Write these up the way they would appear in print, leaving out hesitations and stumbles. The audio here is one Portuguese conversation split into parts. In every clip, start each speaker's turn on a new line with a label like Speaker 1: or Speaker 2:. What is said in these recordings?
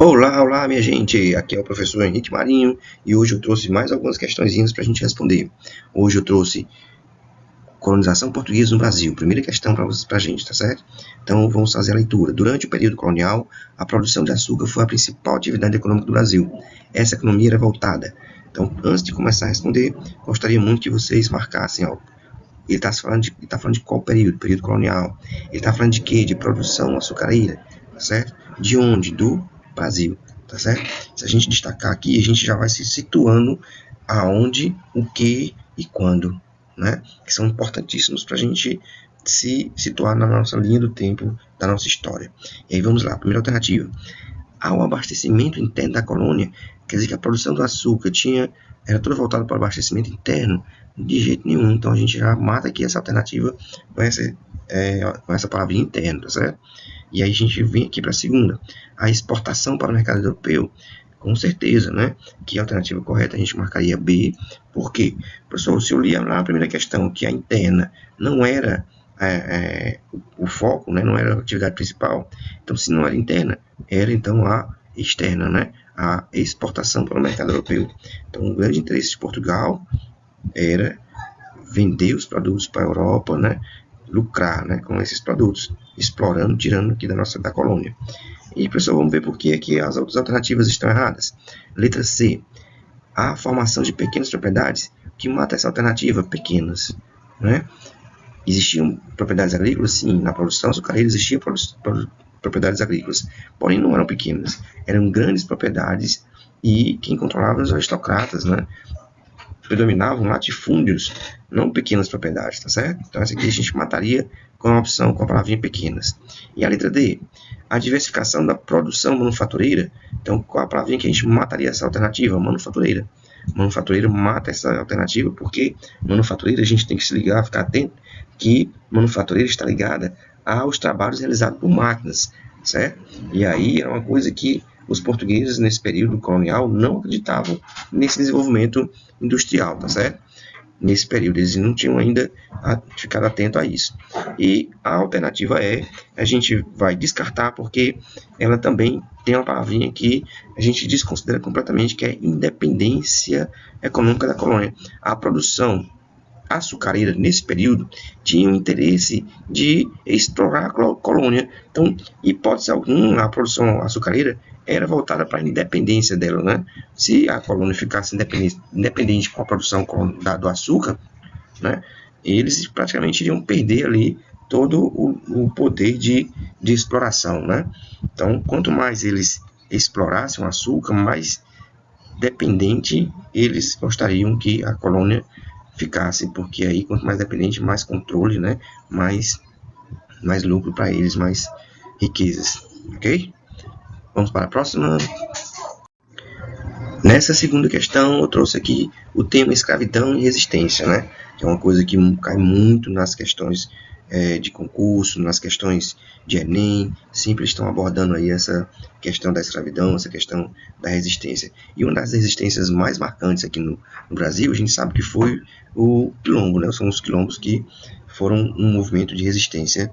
Speaker 1: Olá, olá, minha gente! Aqui é o professor Henrique Marinho e hoje eu trouxe mais algumas questõezinhas para a gente responder. Hoje eu trouxe colonização portuguesa no Brasil, primeira questão para a gente, tá certo? Então vamos fazer a leitura. Durante o período colonial, a produção de açúcar foi a principal atividade econômica do Brasil. Essa economia era voltada. Então, antes de começar a responder, gostaria muito que vocês marcassem, ó. Ele está falando de qual período? Período colonial. Ele está falando de quê? De produção açucareira, tá certo? De onde? Do Brasil, tá certo? Se a gente destacar aqui, a gente já vai se situando aonde, o que e quando, né? Que são importantíssimos para a gente se situar na nossa linha do tempo da nossa história. E aí vamos lá, primeira alternativa. Ao abastecimento interno da colônia, quer dizer que a produção do açúcar era toda voltada para o abastecimento interno? De jeito nenhum. Então a gente já mata aqui essa alternativa com essa palavrinha interno, tá certo? E aí a gente vem aqui para a segunda. A exportação para o mercado europeu, com certeza, né? Que a alternativa correta a gente marcaria B. Por quê? Professor, se eu li lá na primeira questão que a interna não era o foco, né? Não era a atividade principal, então se não era interna, era então a externa, né? A exportação para o mercado europeu. Então o grande interesse de Portugal era vender os produtos para a Europa, né? Lucrar, né, com esses produtos, explorando, tirando aqui da colônia. E, pessoal, vamos ver por que aqui as outras alternativas estão erradas. Letra C. A formação de pequenas propriedades. O que mata essa alternativa? Pequenas, né? Existiam propriedades agrícolas? Sim, na produção açucareira existiam propriedades agrícolas, porém não eram pequenas, eram grandes propriedades e quem controlava os aristocratas, né? Predominavam latifúndios, não pequenas propriedades, tá certo? Então essa aqui a gente mataria com a opção com a palavrinha pequenas. E a letra D, a diversificação da produção manufatureira. Então qual a palavrinha que a gente mataria essa alternativa? Manufatureira. Manufatureira mata essa alternativa, porque manufatureira a gente tem que se ligar, ficar atento, que manufatureira está ligada aos trabalhos realizados por máquinas, certo? E aí é uma coisa que os portugueses, nesse período colonial, não acreditavam nesse desenvolvimento industrial, tá certo? Nesse período, eles não tinham ainda ficado atento a isso. E a alternativa a gente vai descartar, porque ela também tem uma palavrinha que a gente desconsidera completamente, que é independência econômica da colônia. A produção açucareira, nesse período, tinha o interesse de explorar a colônia. Então, hipótese alguma, a produção açucareira era voltada para a independência dela, né? Se a colônia ficasse independente com a produção do açúcar, né, eles praticamente iriam perder ali todo o poder de exploração, né? Então, quanto mais eles explorassem o açúcar, mais dependente eles gostariam que a colônia ficasse, porque aí quanto mais dependente, mais controle, né? Mais lucro para eles, mais riquezas, ok? Vamos para a próxima. Nessa segunda questão, eu trouxe aqui o tema escravidão e resistência, né? Que é uma coisa que cai muito nas questões de concurso, nas questões de Enem, sempre estão abordando aí essa questão da escravidão, essa questão da resistência. E uma das resistências mais marcantes aqui no Brasil, a gente sabe que foi o quilombo, né? São os quilombos que foram um movimento de resistência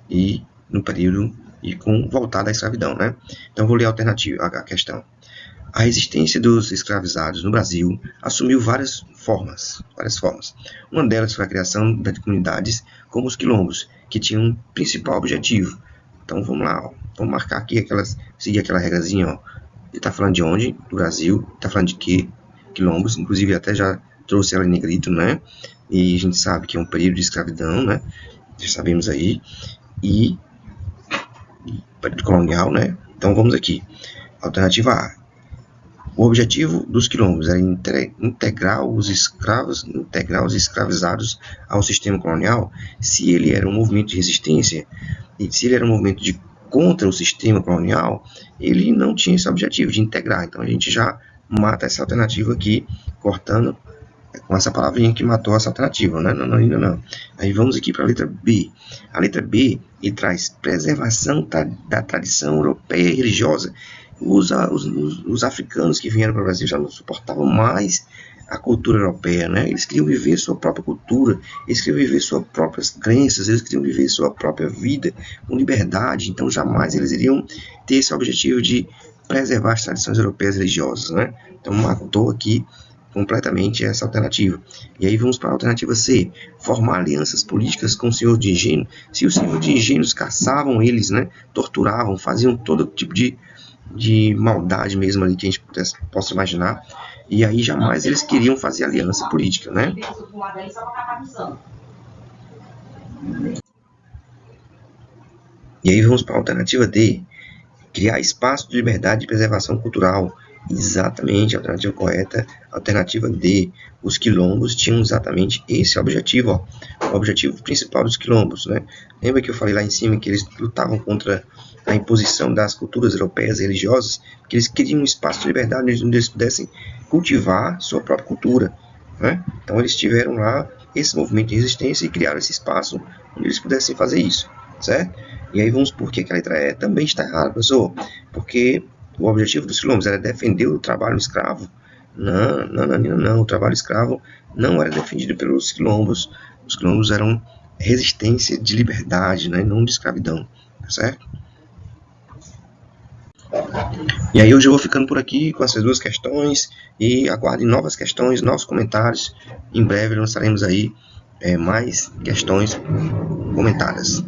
Speaker 1: e no período e voltado à escravidão, né? Então vou ler a questão. A resistência dos escravizados no Brasil assumiu várias formas. Uma delas foi a criação de comunidades como os quilombos, que tinham um principal objetivo. Então vamos lá, ó. Vamos marcar aqui seguir aquela regrazinha, ó. Ele está falando de onde? Do Brasil. Está falando de quê? Quilombos. Inclusive até já trouxe ela em negrito, né? E a gente sabe que é um período de escravidão, né? Já sabemos aí. E período colonial, né? Então vamos aqui. Alternativa A. O objetivo dos quilombos era integrar os escravizados ao sistema colonial. Se ele era um movimento de resistência e se ele era um movimento contra o sistema colonial, ele não tinha esse objetivo de integrar. Então a gente já mata essa alternativa aqui, cortando com essa palavrinha que matou essa alternativa, né? Ainda não. Aí vamos aqui para a letra B. A letra B traz preservação da tradição europeia e religiosa. Os africanos que vieram para o Brasil já não suportavam mais a cultura europeia, né? Eles queriam viver sua própria cultura, eles queriam viver suas próprias crenças, eles queriam viver sua própria vida com liberdade. Então jamais eles iriam ter esse objetivo de preservar as tradições europeias religiosas, né? Então matou aqui completamente essa alternativa. E aí vamos para a alternativa C, formar alianças políticas com o senhor de engenho. Se os senhores de engenhos caçavam eles, né, torturavam, faziam todo tipo de maldade mesmo ali que a gente possa imaginar, e aí jamais eles queriam fazer aliança política, né? E aí vamos para a alternativa D, criar espaço de liberdade e preservação cultural. Exatamente, a alternativa correta, alternativa D. Os quilombos tinham exatamente esse objetivo, ó, o objetivo principal dos quilombos, né? Lembra que eu falei lá em cima que eles lutavam contra a imposição das culturas europeias e religiosas, que eles queriam um espaço de liberdade onde eles pudessem cultivar sua própria cultura, né? Então eles tiveram lá esse movimento de resistência e criaram esse espaço onde eles pudessem fazer isso, certo? E aí vamos por que a letra E também está errada, professor? Porque o objetivo dos quilombos era defender o trabalho escravo? Não. O trabalho escravo não era defendido pelos quilombos. Os quilombos eram resistência de liberdade, né? Não de escravidão, tá certo? E aí hoje eu vou ficando por aqui com essas duas questões e aguardem novas questões, novos comentários. Em breve lançaremos aí mais questões comentadas.